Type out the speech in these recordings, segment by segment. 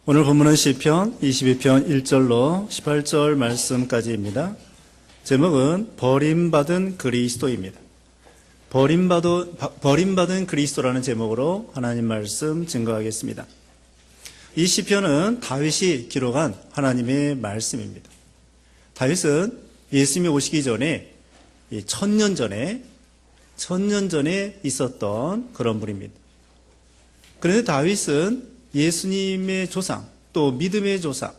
오늘 본문은 시편 22편 1절로 18절 말씀까지입니다. 제목은 버림받은 그리스도입니다. 버림받은 그리스도라는 제목으로 하나님 말씀 증거하겠습니다. 이 시편은 다윗이 기록한 하나님의 말씀입니다. 다윗은 예수님이 오시기 전에 천년 전에 있었던 그런 분입니다. 그런데 다윗은 예수님의 조상, 또 믿음의 조상,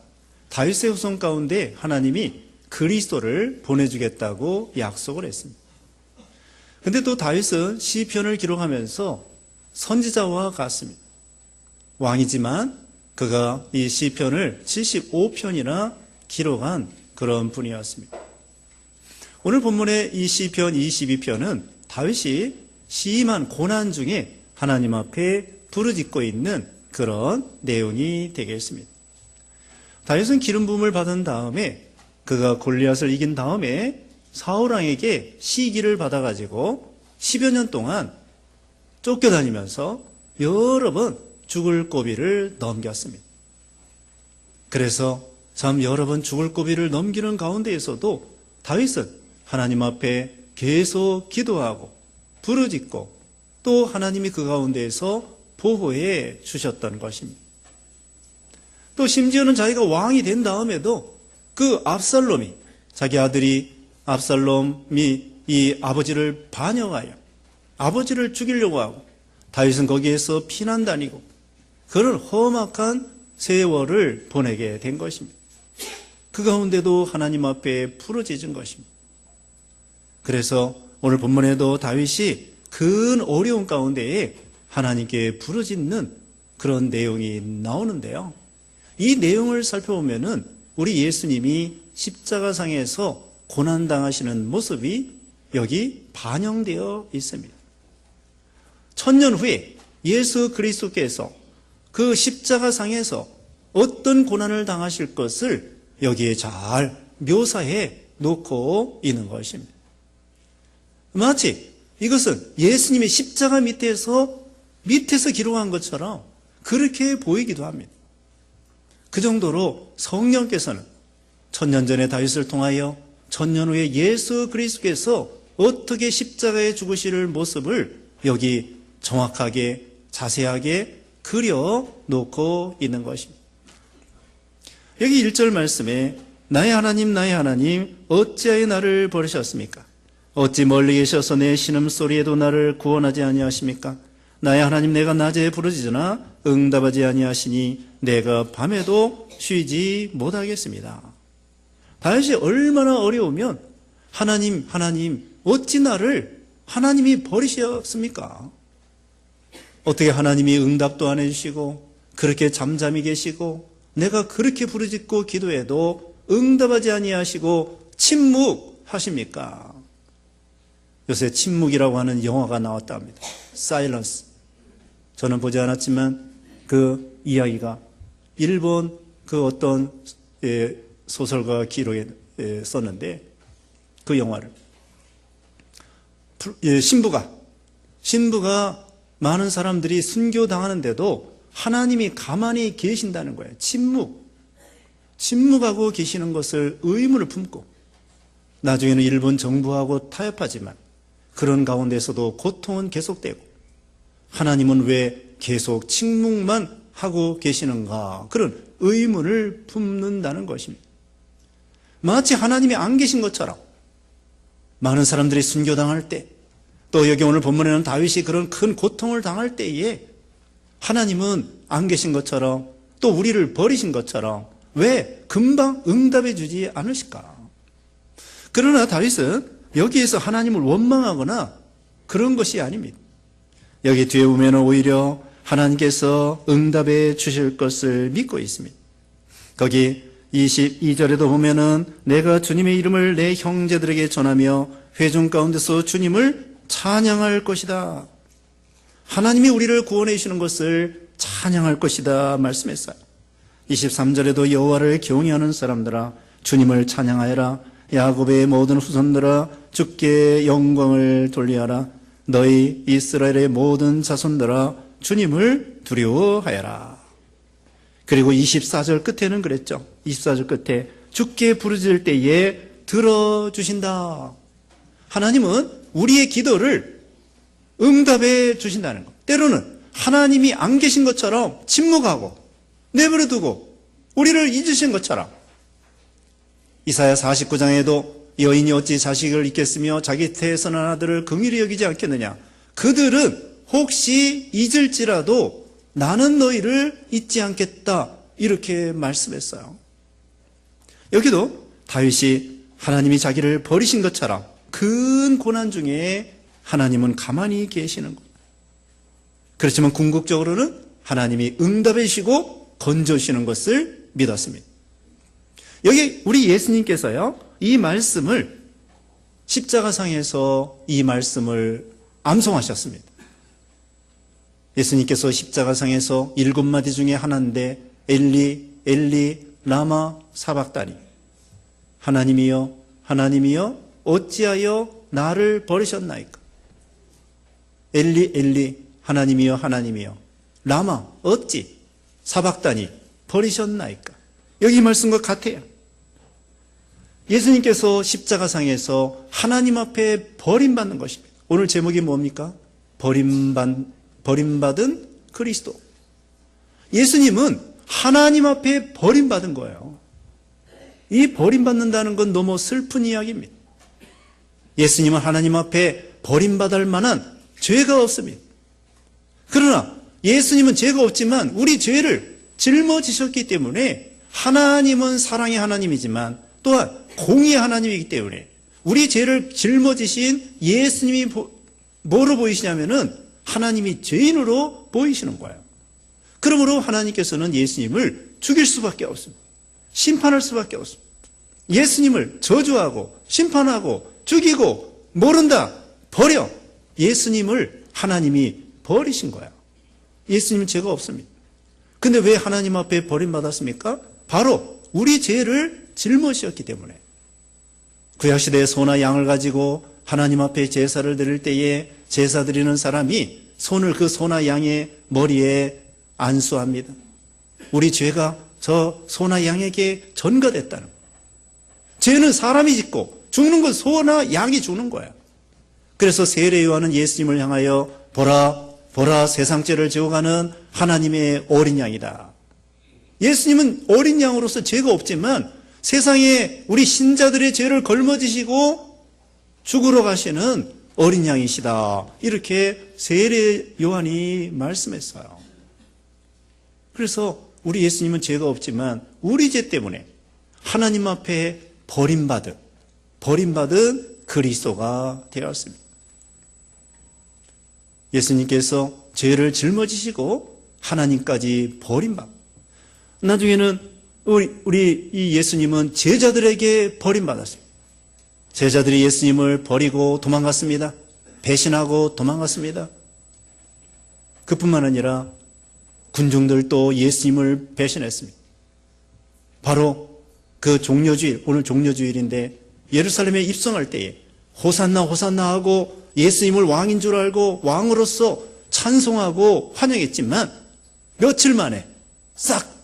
다윗의 후손 가운데 하나님이 그리스도를 보내주겠다고 약속을 했습니다. 그런데 또 다윗은 시편을 기록하면서 선지자와 같습니다. 왕이지만 그가 이 시편을 75편이나 기록한 그런 분이었습니다. 오늘 본문의 이 시편 22편은 다윗이 심한 고난 중에 하나님 앞에 부르짖고 있는 그런 내용이 되겠습니다. 다윗은 기름 부음을 받은 다음에 그가 골리앗을 이긴 다음에 사울왕에게 시기를 받아가지고 10여 년 동안 쫓겨다니면서 여러 번 죽을 고비를 넘겼습니다. 그래서 참 여러 번 죽을 고비를 넘기는 가운데에서도 다윗은 하나님 앞에 계속 기도하고 부르짖고 또 하나님이 그 가운데에서 보호해 주셨던 것입니다. 또 심지어는 자기가 왕이 된 다음에도 그 압살롬이, 자기 아들이 압살롬이 이 아버지를 반역하여 아버지를 죽이려고 하고 다윗은 거기에서 피난 다니고 그런 험악한 세월을 보내게 된 것입니다. 그 가운데도 하나님 앞에 부르짖은 것입니다. 그래서 오늘 본문에도 다윗이 큰 어려운 가운데에 하나님께 부르짖는 그런 내용이 나오는데요. 이 내용을 살펴보면은 우리 예수님이 십자가상에서 고난당하시는 모습이 여기 반영되어 있습니다. 천년 후에 예수 그리스도께서 그 십자가상에서 어떤 고난을 당하실 것을 여기에 잘 묘사해 놓고 있는 것입니다. 마치 이것은 예수님의 십자가 밑에서 기록한 것처럼 그렇게 보이기도 합니다. 그 정도로 성령께서는 천년 전에 다윗을 통하여 천년 후에 예수 그리스도께서 어떻게 십자가에 죽으실 모습을 여기 정확하게 자세하게 그려놓고 있는 것입니다. 여기 1절 말씀에 나의 하나님 어찌하여 나를 버리셨습니까? 어찌 멀리 계셔서 내 신음소리에도 나를 구원하지 아니하십니까? 나의 하나님 내가 낮에 부르짖으나 응답하지 아니하시니 내가 밤에도 쉬지 못하겠습니다. 다윗이 얼마나 어려우면 하나님 어찌 나를 하나님이 버리셨습니까? 어떻게 하나님이 응답도 안 해주시고 그렇게 잠잠히 계시고 내가 그렇게 부르짖고 기도해도 응답하지 아니하시고 침묵하십니까? 요새 침묵이라고 하는 영화가 나왔다 합니다. 사일런스. 저는 보지 않았지만 그 이야기가 일본 그 어떤 소설가 기록에 썼는데 그 영화를 신부가 많은 사람들이 순교당하는데도 하나님이 가만히 계신다는 거예요. 침묵하고 계시는 것을 의문을 품고 나중에는 일본 정부하고 타협하지만 그런 가운데서도 고통은 계속되고 하나님은 왜 계속 침묵만 하고 계시는가 그런 의문을 품는다는 것입니다. 마치 하나님이 안 계신 것처럼 많은 사람들이 순교당할 때 또 여기 오늘 본문에는 다윗이 그런 큰 고통을 당할 때에 하나님은 안 계신 것처럼 또 우리를 버리신 것처럼 왜 금방 응답해 주지 않으실까? 그러나 다윗은 여기에서 하나님을 원망하거나 그런 것이 아닙니다. 여기 뒤에 보면 오히려 하나님께서 응답해 주실 것을 믿고 있습니다. 거기 22절에도 보면은 내가 주님의 이름을 내 형제들에게 전하며 회중 가운데서 주님을 찬양할 것이다. 하나님이 우리를 구원해 주시는 것을 찬양할 것이다 말씀했어요. 23절에도 여호와를 경외하는 사람들아 주님을 찬양하여라. 야곱의 모든 후손들아 주께 영광을 돌리하라. 너희 이스라엘의 모든 자손들아 주님을 두려워하여라. 그리고 24절 끝에는 그랬죠. 24절 끝에 주께 부르짖을 때에 들어주신다. 하나님은 우리의 기도를 응답해 주신다는 것. 때로는 하나님이 안 계신 것처럼 침묵하고 내버려두고 우리를 잊으신 것처럼, 이사야 49장에도 여인이 어찌 자식을 잊겠으며 자기 태에서 난 아들을 긍휼히 여기지 않겠느냐. 그들은 혹시 잊을지라도 나는 너희를 잊지 않겠다, 이렇게 말씀했어요. 여기도 다윗이 하나님이 자기를 버리신 것처럼 큰 고난 중에 하나님은 가만히 계시는 것. 그렇지만 궁극적으로는 하나님이 응답해 주시고 건져주시는 것을 믿었습니다. 여기 우리 예수님께서요, 이 말씀을 십자가상에서 이 말씀을 암송하셨습니다. 예수님께서 십자가상에서 7마디 중에 하나인데 엘리 엘리 라마 사박다니, 하나님이여 하나님이여 어찌하여 나를 버리셨나이까. 엘리 엘리 하나님이여 하나님이여 라마 어찌 사박다니 버리셨나이까. 여기 말씀과 같아요. 예수님께서 십자가상에서 하나님 앞에 버림받는 것입니다. 오늘 제목이 뭡니까? 버림받은 그리스도. 예수님은 하나님 앞에 버림받은 거예요. 이 버림받는다는 건 너무 슬픈 이야기입니다. 예수님은 하나님 앞에 버림받을 만한 죄가 없습니다. 그러나 예수님은 죄가 없지만 우리 죄를 짊어지셨기 때문에, 하나님은 사랑의 하나님이지만 또한 공의의 하나님이기 때문에 우리 죄를 짊어지신 예수님이 뭐로 보이시냐면은 하나님이 죄인으로 보이시는 거예요. 그러므로 하나님께서는 예수님을 죽일 수밖에 없습니다. 심판할 수밖에 없습니다. 예수님을 저주하고 심판하고 죽이고 모른다, 버려. 예수님을 하나님이 버리신 거예요. 예수님은 죄가 없습니다. 근데 왜 하나님 앞에 버림받았습니까? 바로 우리 죄를 짊어지셨기 때문에. 구약시대에 소나 양을 가지고 하나님 앞에 제사를 드릴 때에 제사 드리는 사람이 손을 그 소나 양의 머리에 안수합니다. 우리 죄가 저 소나 양에게 전가됐다는 거예요. 죄는 사람이 짓고 죽는 건 소나 양이 죽는 거야. 그래서 세례 요한은 예수님을 향하여 보라 보라 세상 죄를 지어가는 하나님의 어린 양이다. 예수님은 어린 양으로서 죄가 없지만 세상에 우리 신자들의 죄를 걸머지시고 죽으러 가시는 어린 양이시다. 이렇게 세례 요한이 말씀했어요. 그래서 우리 예수님은 죄가 없지만 우리 죄 때문에 하나님 앞에 버림받은 그리스도가 되었습니다. 예수님께서 죄를 짊어지시고 하나님까지 버림받고, 나중에는 우리 이 예수님은 제자들에게 버림받았습니다. 제자들이 예수님을 버리고 도망갔습니다. 배신하고 도망갔습니다. 그뿐만 아니라 군중들도 예수님을 배신했습니다. 바로 그 종려주일, 오늘 종려주일인데 예루살렘에 입성할 때에 호산나 호산나 하고 예수님을 왕인 줄 알고 왕으로서 찬송하고 환영했지만 며칠 만에 싹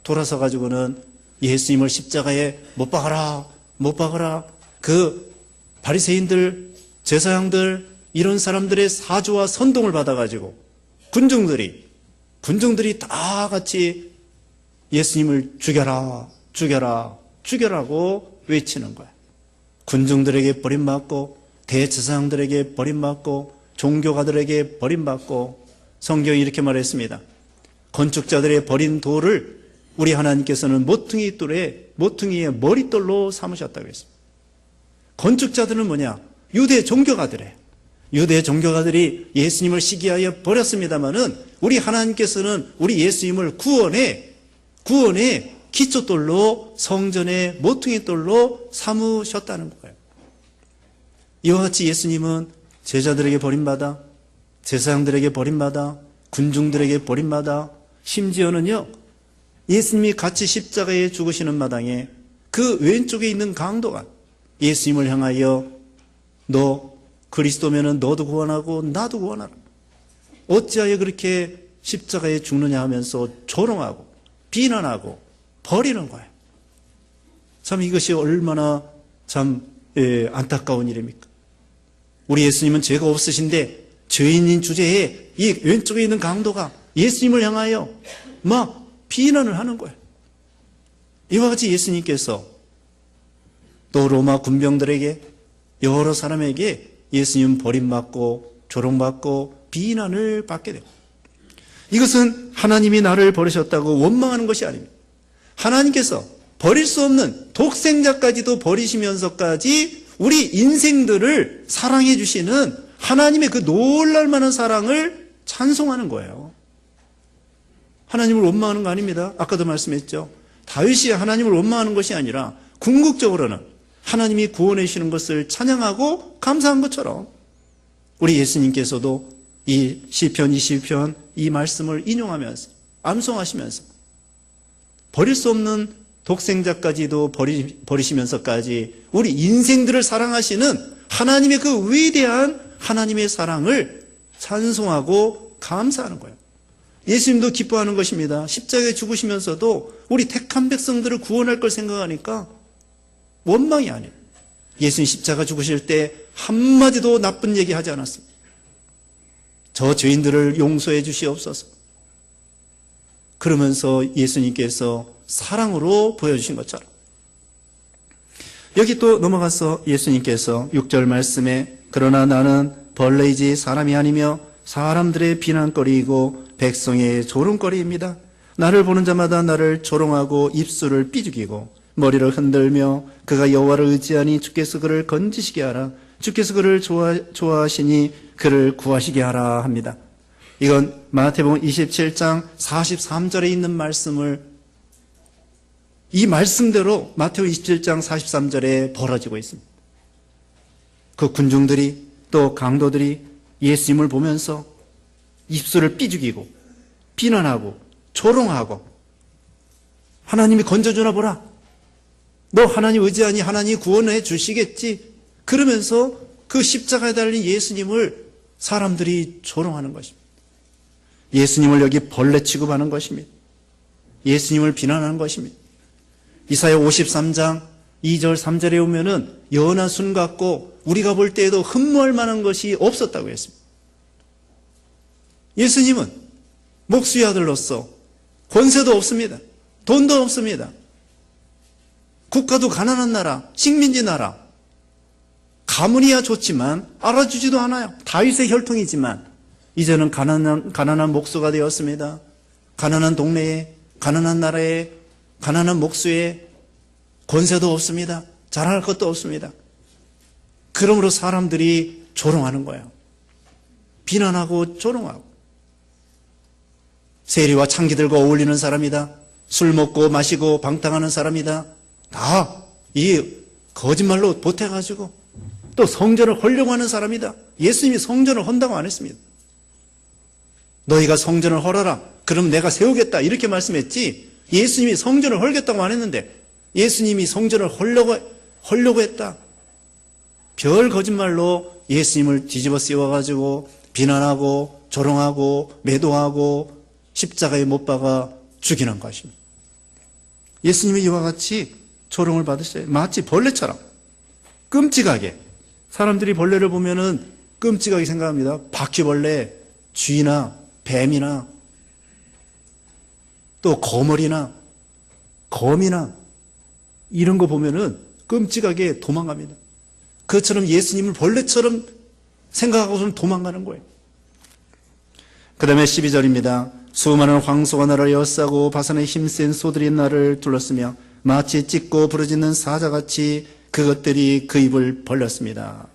돌아서 가지고는 예수님을 십자가에 못 박아라, 못 박아라. 그 바리새인들, 제사장들, 이런 사람들의 사주와 선동을 받아가지고 군중들이 다 같이 예수님을 죽여라, 죽여라, 죽여라고 외치는 거야. 군중들에게 버림받고, 대제사장들에게 버림받고, 종교가들에게 버림받고, 성경이 이렇게 말했습니다. 건축자들의 버린 돌을 우리 하나님께서는 모퉁이의 머릿돌로 삼으셨다고 했습니다. 건축자들은 뭐냐? 유대 종교가들이에요. 유대 종교가들이 예수님을 시기하여 버렸습니다마는 우리 하나님께서는 우리 예수님을 구원의 기초돌로, 성전의 모퉁이돌로 삼으셨다는 거예요. 이와 같이 예수님은 제자들에게 버림받아, 제사장들에게 버림받아, 군중들에게 버림받아, 심지어는요, 예수님이 같이 십자가에 죽으시는 마당에 그 왼쪽에 있는 강도가 예수님을 향하여 너 그리스도면은 너도 구원하고 나도 구원하라. 어찌하여 그렇게 십자가에 죽느냐 하면서 조롱하고 비난하고 버리는 거예요. 참 이것이 얼마나 참 안타까운 일입니까? 우리 예수님은 죄가 없으신데 죄인인 주제에 이 왼쪽에 있는 강도가 예수님을 향하여 막 비난을 하는 거예요. 이와 같이 예수님께서 또 로마 군병들에게 여러 사람에게 예수님은 버림받고 조롱받고 비난을 받게 됩니다. 이것은 하나님이 나를 버리셨다고 원망하는 것이 아닙니다. 하나님께서 버릴 수 없는 독생자까지도 버리시면서까지 우리 인생들을 사랑해 주시는 하나님의 그 놀랄 만한 사랑을 찬송하는 거예요. 하나님을 원망하는 거 아닙니다. 아까도 말씀했죠. 다윗이 하나님을 원망하는 것이 아니라 궁극적으로는 하나님이 구원해 주시는 것을 찬양하고 감사한 것처럼 우리 예수님께서도 이 시편 22편 이 말씀을 인용하면서 암송하시면서 버릴 수 없는 독생자까지도 버리시면서까지 우리 인생들을 사랑하시는 하나님의 그 위대한 하나님의 사랑을 찬송하고 감사하는 거예요. 예수님도 기뻐하는 것입니다. 십자가에 죽으시면서도 우리 택한 백성들을 구원할 걸 생각하니까 원망이 아니에요. 예수님 십자가 죽으실 때 한마디도 나쁜 얘기 하지 않았습니다. 저 죄인들을 용서해 주시옵소서. 그러면서 예수님께서 사랑으로 보여주신 것처럼 여기 또 넘어가서 예수님께서 6절 말씀에 그러나 나는 벌레이지 사람이 아니며 사람들의 비난거리이고 백성의 조롱거리입니다. 나를 보는 자마다 나를 조롱하고 입술을 삐죽이고 머리를 흔들며 그가 여호와를 의지하니 주께서 그를 건지시게 하라. 주께서 그를 좋아하시니 그를 구하시게 하라 합니다. 이건 마태복음 27장 43절에 있는 말씀을 이 말씀대로 마태복음 27장 43절에 벌어지고 있습니다. 그 군중들이 또 강도들이 예수님을 보면서 입술을 삐죽이고 비난하고 조롱하고 하나님이 건져주나 보라. 너 하나님 의지하니 하나님이 구원해 주시겠지. 그러면서 그 십자가에 달린 예수님을 사람들이 조롱하는 것입니다. 예수님을 여기 벌레 취급하는 것입니다. 예수님을 비난하는 것입니다. 이사야 53장 2절 3절에 오면은 연한 순 같고 우리가 볼 때에도 흠모할 만한 것이 없었다고 했습니다. 예수님은 목수의 아들로서 권세도 없습니다. 돈도 없습니다. 국가도 가난한 나라, 식민지 나라. 가문이야 좋지만 알아주지도 않아요. 다윗의 혈통이지만 이제는 가난한 목수가 되었습니다. 가난한 동네에, 가난한 나라에, 가난한 목수에 권세도 없습니다. 자랑할 것도 없습니다. 그러므로 사람들이 조롱하는 거예요. 비난하고 조롱하고. 세리와 창기들과 어울리는 사람이다. 술 먹고 마시고 방탕하는 사람이다. 다 이 거짓말로 보태가지고 또 성전을 헐려고 하는 사람이다. 예수님이 성전을 헌다고 안 했습니다. 너희가 성전을 헐어라. 그럼 내가 세우겠다. 이렇게 말씀했지. 예수님이 성전을 헐겠다고 안 했는데 예수님이 성전을 헐려고 했다. 별 거짓말로 예수님을 뒤집어 씌워가지고 비난하고 조롱하고 매도하고 십자가에 못 박아 죽이는 것입니다. 예수님이 이와 같이 조롱을 받으셔요. 마치 벌레처럼 끔찍하게. 사람들이 벌레를 보면은 끔찍하게 생각합니다. 바퀴벌레, 쥐나 뱀이나 또 거머리나 거미나 이런 거 보면은 끔찍하게 도망갑니다. 그것처럼 예수님을 벌레처럼 생각하고서는 도망가는 거예요. 그 다음에 12절입니다. 수많은 황소가 나를 에워싸고 바산의 힘센 소들이 나를 둘렀으며 마치 찢고 부러지는 사자같이 그것들이 그 입을 벌렸습니다.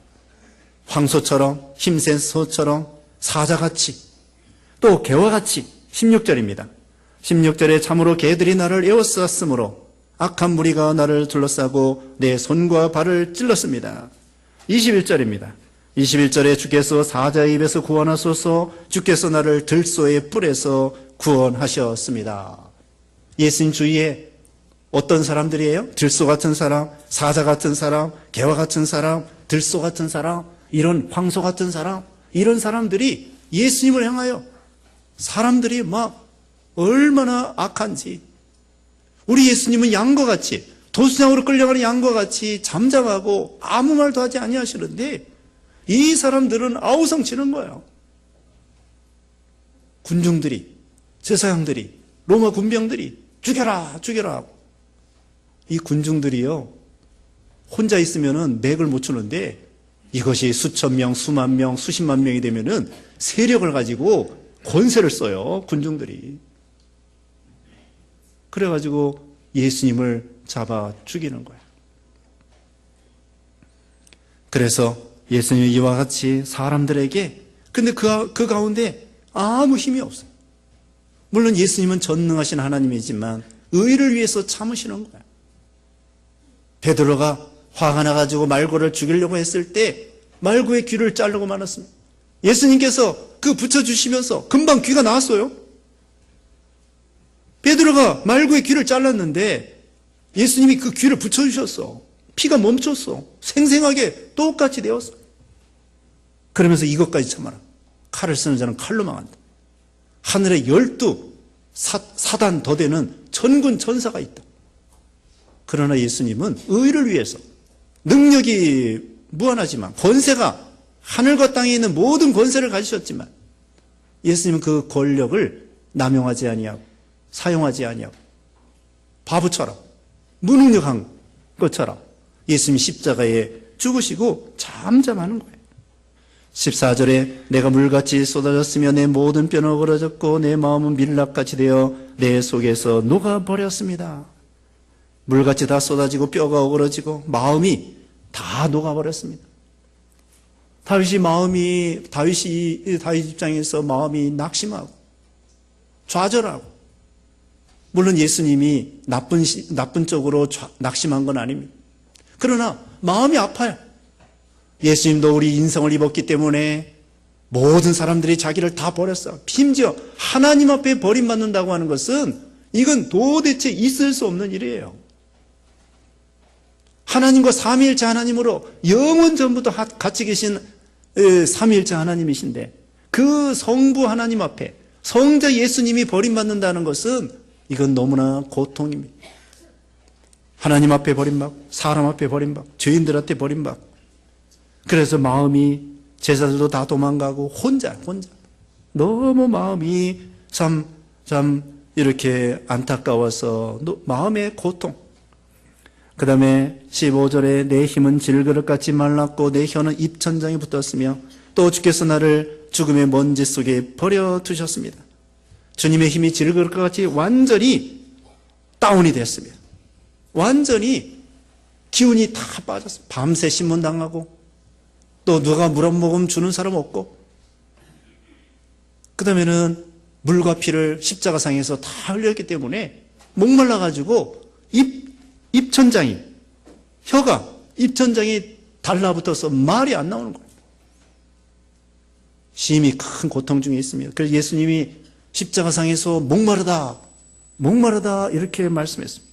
황소처럼 힘센 소처럼 사자같이 또 개와같이 16절입니다. 16절에 참으로 개들이 나를 에워쌌으므로 악한 무리가 나를 둘러싸고 내 손과 발을 찔렀습니다. 21절입니다. 21절에 주께서 사자의 입에서 구원하소서. 주께서 나를 들소의 뿔에서 구원하셨습니다. 예수님 주위에 어떤 사람들이에요? 들소 같은 사람, 사자 같은 사람, 개와 같은 사람, 들소 같은 사람, 이런 황소 같은 사람, 이런 사람들이 예수님을 향하여 사람들이 막 얼마나 악한지 우리 예수님은 양과 같이, 도수장으로 끌려가는 양과 같이 잠잠하고 아무 말도 하지 아니하시는데 이 사람들은 아우성 치는 거예요. 군중들이, 제사장들이, 로마 군병들이 죽여라 죽여라 하고. 이 군중들이요, 혼자 있으면은 맥을 못 추는데 이것이 수천 명, 수만 명, 수십만 명이 되면은 세력을 가지고 권세를 써요, 군중들이. 그래가지고 예수님을 잡아 죽이는 거예요. 그래서 예수님이 이와 같이 사람들에게, 근데 그 가운데 아무 힘이 없어요. 물론 예수님은 전능하신 하나님이지만 의를 위해서 참으시는 거예요. 베드로가 화가 나가지고 말고를 죽이려고 했을 때 말고의 귀를 자르고 말았습니다. 예수님께서 그 붙여주시면서 금방 귀가 나왔어요. 베드로가 말고의 귀를 잘랐는데 예수님이 그 귀를 붙여주셨어. 피가 멈췄어. 생생하게 똑같이 되었어. 그러면서 이것까지 참아라. 칼을 쓰는 자는 칼로 망한다. 하늘에 12 사단 더 되는 천군 천사가 있다. 그러나 예수님은 의를 위해서, 능력이 무한하지만, 권세가 하늘과 땅에 있는 모든 권세를 가지셨지만 예수님은 그 권력을 남용하지 아니하고 사용하지 아니하고 바보처럼 무능력한 것처럼 예수님이 십자가에 죽으시고 잠잠하는 거예요. 14절에 내가 물같이 쏟아졌으며 내 모든 뼈는 어그러졌고 내 마음은 밀랍같이 되어 내 속에서 녹아버렸습니다. 물같이 다 쏟아지고 뼈가 어그러지고 마음이 다 녹아버렸습니다. 다윗 입장에서 마음이 낙심하고 좌절하고, 물론 예수님이 나쁜 쪽으로 낙심한 건 아닙니다. 그러나 마음이 아파요. 예수님도 우리 인성을 입었기 때문에 모든 사람들이 자기를 다 버렸어요. 심지어 하나님 앞에 버림받는다고 하는 것은 이건 도대체 있을 수 없는 일이에요. 하나님과 삼위일체 하나님으로 영원 전부터 같이 계신 삼위일체 하나님이신데 그 성부 하나님 앞에 성자 예수님이 버림받는다는 것은 이건 너무나 고통입니다. 하나님 앞에 버림받고 사람 앞에 버림받고 죄인들한테 버림받고, 그래서 마음이, 제자들도 다 도망가고 혼자 너무 마음이 참 이렇게 안타까워서 마음의 고통. 그 다음에 15절에 내 힘은 질그릇같이 말랐고 내 혀는 입천장에 붙었으며 또 주께서 나를 죽음의 먼지 속에 버려두셨습니다. 주님의 힘이 질그릇같이 완전히 다운이 됐습니다. 완전히 기운이 다 빠졌습니다. 밤새 신문당하고 또 누가 물 한 모금 주는 사람 없고, 그 다음에는 물과 피를 십자가상에서 다 흘렸기 때문에 목말라가지고 입천장이, 혀가 입천장이 달라붙어서 말이 안 나오는 거예요. 심히 큰 고통 중에 있습니다. 그래서 예수님이 십자가상에서 목마르다 이렇게 말씀했습니다.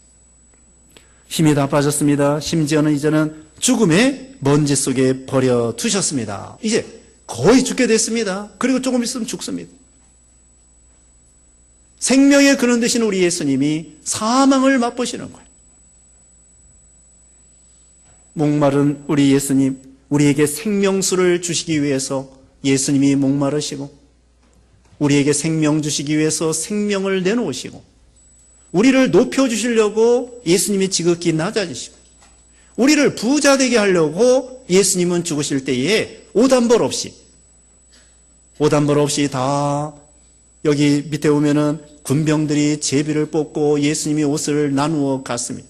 힘이 다 빠졌습니다. 심지어는 이제는 죽음의 먼지 속에 버려두셨습니다. 이제 거의 죽게 됐습니다. 그리고 조금 있으면 죽습니다. 생명의 근원 되신 우리 예수님이 사망을 맛보시는 거예요. 목마른 우리 예수님, 우리에게 생명수를 주시기 위해서 예수님이 목마르시고, 우리에게 생명 주시기 위해서 생명을 내놓으시고, 우리를 높여주시려고 예수님이 지극히 낮아지시고, 우리를 부자 되게 하려고 예수님은 죽으실 때에 오단벌 없이 다, 여기 밑에 보면은 군병들이 제비를 뽑고 예수님이 옷을 나누어 갔습니다.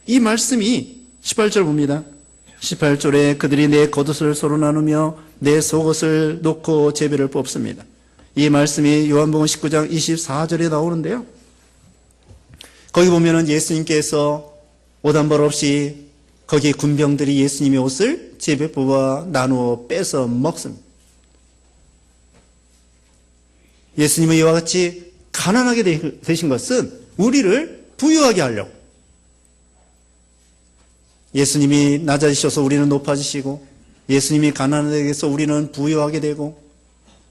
이 말씀이 18절 봅니다. 18절에 그들이 내 겉옷을 서로 나누며 내 속옷을 놓고 제비를 뽑습니다. 이 말씀이 요한복음 19장 24절에 나오는데요. 거기 보면은 예수님께서 오단벌 없이 거기 군병들이 예수님의 옷을 제비에 뽑아 나누어 빼서 먹습니다. 예수님은 이와 같이 가난하게 되신 것은 우리를 부유하게 하려고. 예수님이 낮아지셔서 우리는 높아지시고, 예수님이 가난하게 해서 우리는 부유하게 되고,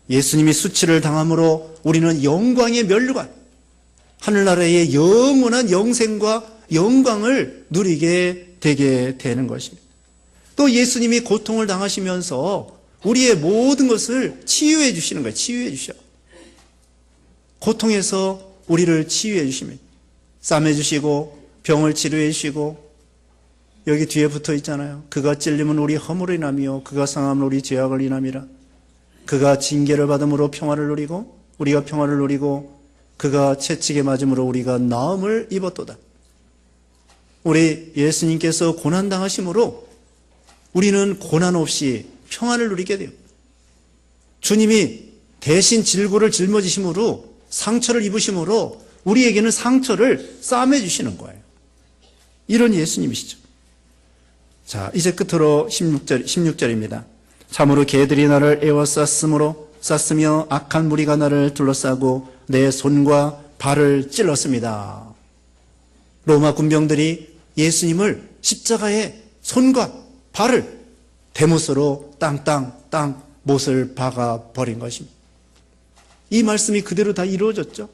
예수님이 수치를 당함으로 우리는 영광의 면류관, 하늘나라의 영원한 영생과 영광을 누리게 되게 되는 것입니다. 또 예수님이 고통을 당하시면서 우리의 모든 것을 치유해 주시는 거예요. 치유해 주셔. 고통에서 우리를 치유해 주시면 싸매 주시고 병을 치료해 주시고, 여기 뒤에 붙어 있잖아요. 그가 찔림은 우리 허물을 인하며 그가 상함은 우리 죄악을 인함이라. 그가 징계를 받음으로 평화를 누리고 우리가 평화를 누리고 그가 채찍에 맞음으로 우리가 나음을 입었도다. 우리 예수님께서 고난당하심으로 우리는 고난 없이 평안을 누리게 돼요. 주님이 대신 질고를 짊어지심으로 상처를 입으심으로 우리에게는 상처를 싸매 주시는 거예요. 이런 예수님이시죠. 자, 이제 끝으로 16절입니다. 참으로 개들이 나를 쌌으며 악한 무리가 나를 둘러싸고 내 손과 발을 찔렀습니다. 로마 군병들이 예수님을 십자가에 손과 발을 대못으로 땅 못을 박아 버린 것입니다. 이 말씀이 그대로 다 이루어졌죠.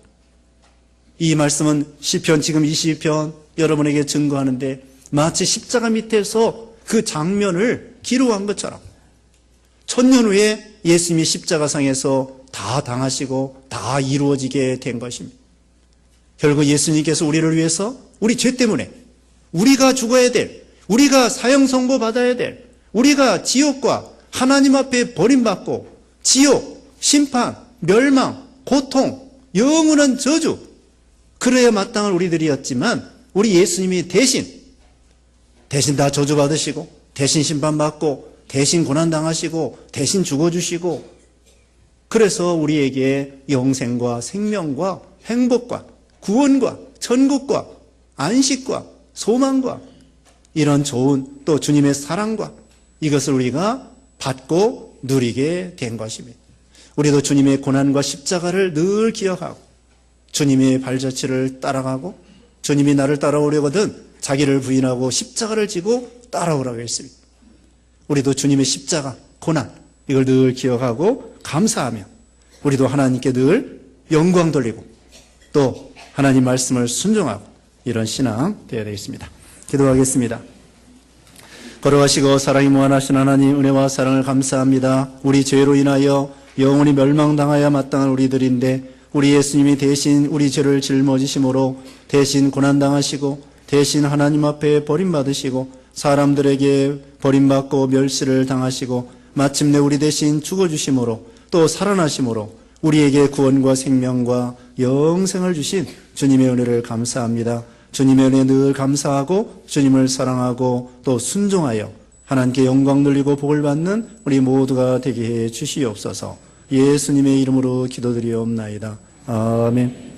이 말씀은 시편 지금 22편 여러분에게 증거하는데 마치 십자가 밑에서 그 장면을 기록한 것처럼 1000년 후에 예수님이 십자가상에서 다 당하시고 다 이루어지게 된 것입니다. 결국 예수님께서 우리를 위해서 우리 죄 때문에 우리가 죽어야 될, 우리가 사형 선고 받아야 될, 우리가 지옥과 하나님 앞에 버림받고 지옥, 심판, 멸망, 고통, 영원한 저주, 그래야 마땅한 우리들이었지만 우리 예수님이 대신 다 저주받으시고 대신 심판받고 대신 고난당하시고 대신 죽어주시고, 그래서 우리에게 영생과 생명과 행복과 구원과 천국과 안식과 소망과 이런 좋은 또 주님의 사랑과 이것을 우리가 받고 누리게 된 것입니다. 우리도 주님의 고난과 십자가를 늘 기억하고 주님의 발자취를 따라가고, 주님이 나를 따라오려거든 자기를 부인하고 십자가를 지고 따라오라고 했습니다. 우리도 주님의 십자가, 고난 이걸 늘 기억하고 감사하며 우리도 하나님께 늘 영광 돌리고 또 하나님 말씀을 순종하고 이런 신앙 되어야 되겠습니다. 기도하겠습니다. 걸어가시고 사랑이 무한하신 하나님, 은혜와 사랑을 감사합니다. 우리 죄로 인하여 영원히 멸망당하여 마땅한 우리들인데 우리 예수님이 대신 우리 죄를 짊어지심으로 대신 고난당하시고 대신 하나님 앞에 버림받으시고 사람들에게 버림받고 멸시를 당하시고 마침내 우리 대신 죽어주심으로 또 살아나심으로 우리에게 구원과 생명과 영생을 주신 주님의 은혜를 감사합니다. 주님의 은혜 늘 감사하고 주님을 사랑하고 또 순종하여 하나님께 영광 돌리고 복을 받는 우리 모두가 되게 해 주시옵소서. 예수님의 이름으로 기도드리옵나이다. 아멘.